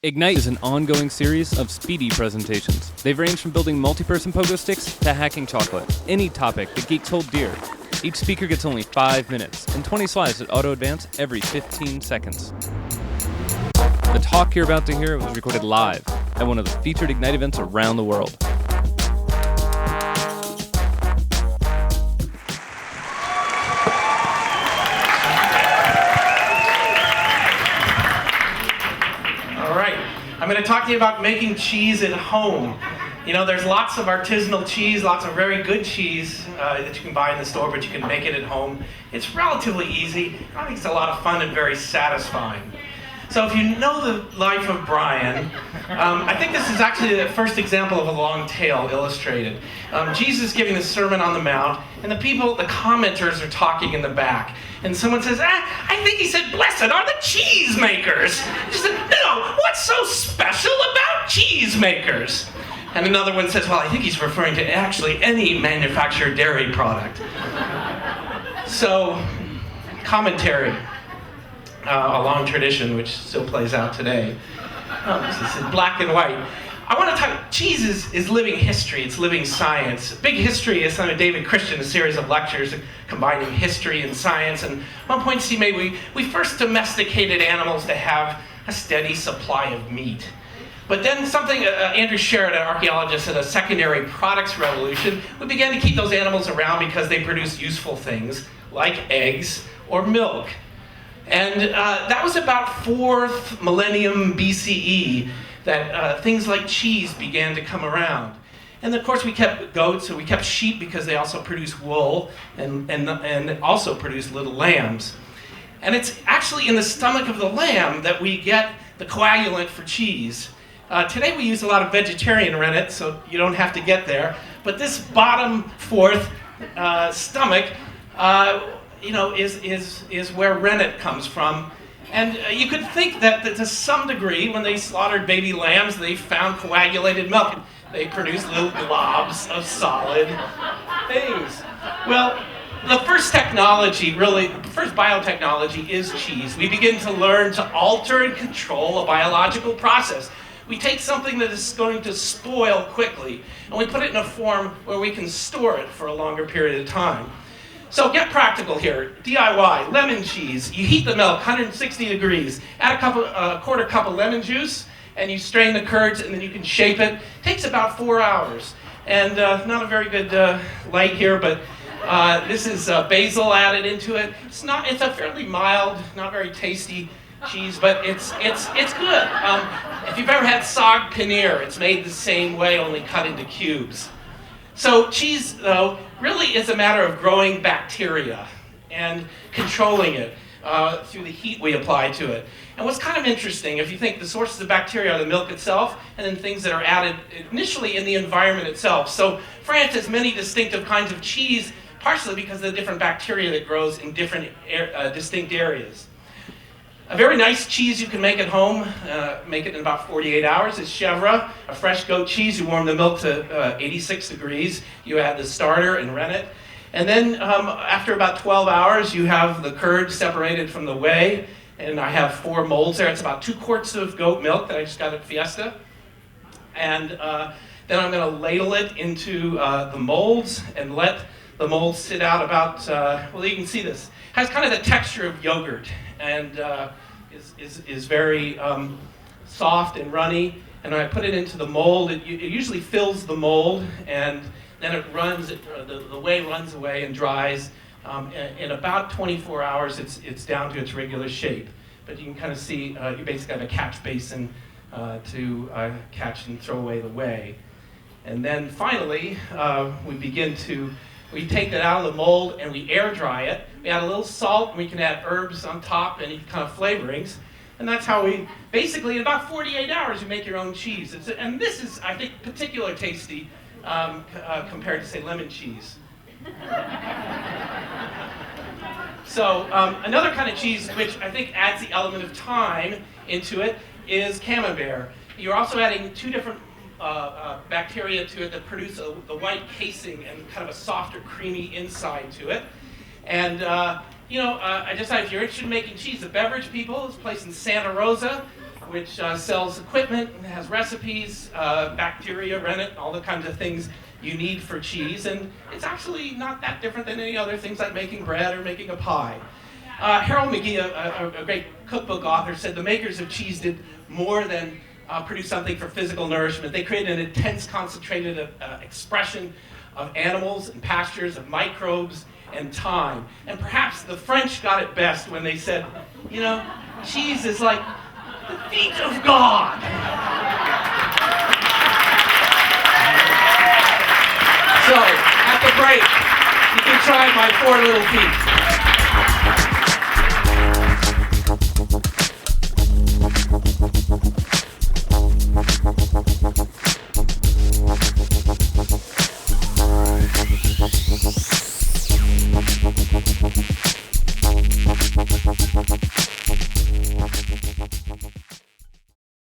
Ignite is an ongoing series of speedy presentations. They've ranged from building multi-person pogo sticks to hacking chocolate. Any topic the geeks hold dear. Each speaker gets only 5 minutes and 20 slides that auto-advance every 15 seconds. The talk you're about to hear was recorded live at one of the featured Ignite events around the world. I'm going to talk to you about making cheese at home. You know, there's lots of artisanal cheese, lots of very good cheese that you can buy in the store, but you can make it at home. It's relatively easy. I think it's a lot of fun and very satisfying. So if you know the life of Brian, I think this is actually the first example of a long tale illustrated. Jesus giving the Sermon on the Mount, and the commenters are talking in the back. And someone says, I think he said, blessed are the cheesemakers. He said, no, what's so special about cheesemakers? And another one says, well, I think he's referring to actually any manufactured dairy product. So, commentary. A long tradition which still plays out today. This is black and white. I want to talk, cheese is living history, it's living science. Big History is son of David Christian, a series of lectures combining history and science. And one point he made, we first domesticated animals to have a steady supply of meat. But then something, Andrew Sheridan, an archaeologist, said a secondary products revolution, we began to keep those animals around because they produced useful things like eggs or milk. And that was about 4th millennium BCE that things like cheese began to come around. And of course we kept goats, and we kept sheep because they also produce wool and also produce little lambs. And it's actually in the stomach of the lamb that we get the coagulant for cheese. Today we use a lot of vegetarian rennet, so you don't have to get there. But this bottom 4th stomach, is where rennet comes from. And you could think that to some degree, when they slaughtered baby lambs, they found coagulated milk. They produced little globs of solid things. Well, the first biotechnology is cheese. We begin to learn to alter and control a biological process. We take something that is going to spoil quickly, and we put it in a form where we can store it for a longer period of time. So get practical here. DIY, lemon cheese. You heat the milk 160 degrees. Add a quarter cup of lemon juice, and you strain the curds, and then you can shape it. Takes about 4 hours. And not a very good light here, but this is basil added into it. It's a fairly mild, not very tasty cheese, but it's good. If you've ever had sag paneer, it's made the same way, only cut into cubes. So cheese, though, really is a matter of growing bacteria and controlling it through the heat we apply to it. And what's kind of interesting, if you think the sources of bacteria are the milk itself, and then things that are added initially in the environment itself. So France has many distinctive kinds of cheese, partially because of the different bacteria that grows in different distinct areas. A very nice cheese you can make at home, make it in about 48 hours, is chèvre, a fresh goat cheese. You warm the milk to 86 degrees. You add the starter and rennet. And then after about 12 hours, you have the curd separated from the whey. And I have 4 molds there. It's about 2 quarts of goat milk that I just got at Fiesta. And then I'm going to ladle it into the molds and let the molds sit out about, you can see this. It has kind of the texture of yogurt. And is very soft and runny. And when I put it into the mold, it usually fills the mold, and then it runs. The whey runs away and dries. In about 24 hours, it's down to its regular shape. But you can kind of see you basically have a catch basin to catch and throw away the whey. And then finally, we take that out of the mold and we air dry it. We add a little salt, and we can add herbs on top, any kind of flavorings. And that's how we, basically in about 48 hours, you make your own cheese. And this is, I think, particularly tasty compared to, say, lemon cheese. So another kind of cheese which I think adds the element of time into it is Camembert. You're also adding 2 different bacteria to it that produce the white casing and kind of a softer, creamy inside to it. And I decided if you're interested in making cheese, the Beverage People is a place in Santa Rosa, which sells equipment and has recipes, bacteria, rennet, all the kinds of things you need for cheese. And it's actually not that different than any other things like making bread or making a pie. Harold McGee, a great cookbook author, said the makers of cheese did more than produce something for physical nourishment. They created an intense, concentrated expression of animals and pastures, of microbes and time. And perhaps the French got it best when they said, cheese is like the feet of God. So, at the break, you can try my 4 little feet.